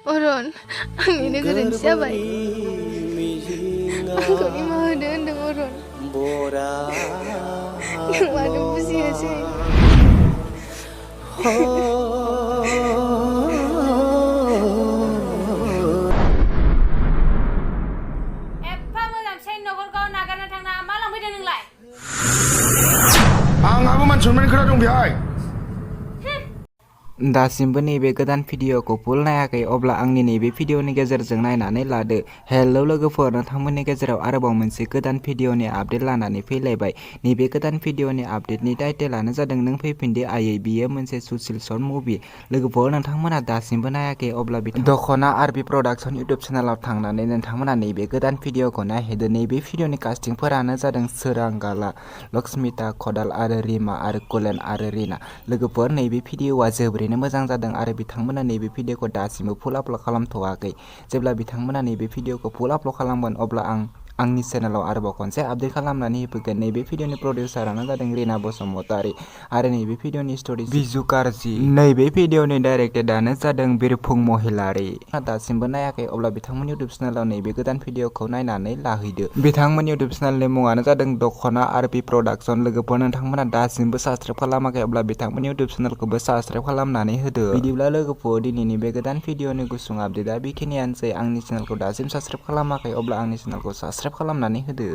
अरन आंनिनो गोरोन्थि जाबाय आंखौ निमाहा होदो होनदों अरन नों मानो बुजियासै एफा मोजां फिसायनि नखरखौ नागारना थांना मा लांफैदों नोंलाय? आंहाबो मान सनमाननि खोथा दं बेहाय। दासिमबो नैबे गोदान भिडिअखौ फुल नायाखै अब्ला आंनि नैबे भिडिअनि गेजेरजों नायनानै लादो। हेलौ लोगोफोर, नोंथांमोननि गेजेराव आरोबाव मोनसे गोदान भिडिअनि आपडेट लानानै फैलायबाय। नैबे गोदान भिडिअनि आपडेटनि टाइटेलानो जादों नों फैफिनदो आयै। बियो मोनसे सुसिल शर्ट मुभि। लोगोफोर, नोंथांमोना दासिमबो नायाखै अब्ला दखना आरबि प्रडाक्सन इउटुब चेनेलाव थांनानै नोंथांमोना नैबे गोदान भिडिअखौ नायहैदो। नैबे भिडिअनि कास्टिंफोरानो जादों सोरां गाला, लक्ष्मिता खदाल आरो रिमा आरो कुलेन आरो रिना। लोगोफोर, नैबे भिडिअआ जोबोरैनो मोजां जादों आरो बिथांमोना नैबे भिडिअखौ दासिमबो फुल आपल'ड खालामथ'वाखै। जेब्ला बिथांमोना नैबे भिडिअखौ फुल आपल'ड खालामगोन अब्ला आं आंनि चेनेलाव आरोबाव खनसे आपडेट खालामनानै होफैगोन। नैबे भिडिअनि प्रडिउसारानो जादों रिना बसुमतारी आरो नैबे भिडिअनि स्ट'रि बिजु कारजि। नैबे भिडिअनि डाइरेक्टेडआनो जादों बिरफुं महिलारी। दासिमबो नायाखै अब्ला बिथांमोननि इउटुब चेनेलाव नैबे गोदान भिडिअखौ नायनानै लाहैदो। बिथांमोननि इउटुब चेनेलनि मुङानो जादों दखना आरबि प्रडाक्सन। लोगोफोर, नोंथांमोना दासिमबो साबस्क्राइब खालामाखै अब्ला बिथांमोननि इउटुब चेनेलखौबो साबस्क्राइब खालामनानै होदो। बिदिब्ला लोगोफोर, दिनैनि बे गोदान भिडिअनि गुसुं आपडेटआ बेखिनियानोसै। आंनि चेनेलखौ दासिम साबस्क्राइब खालामाखै अब्ला आंनि चेनेलखौ साबस्क्राइब खालामनानै होदो।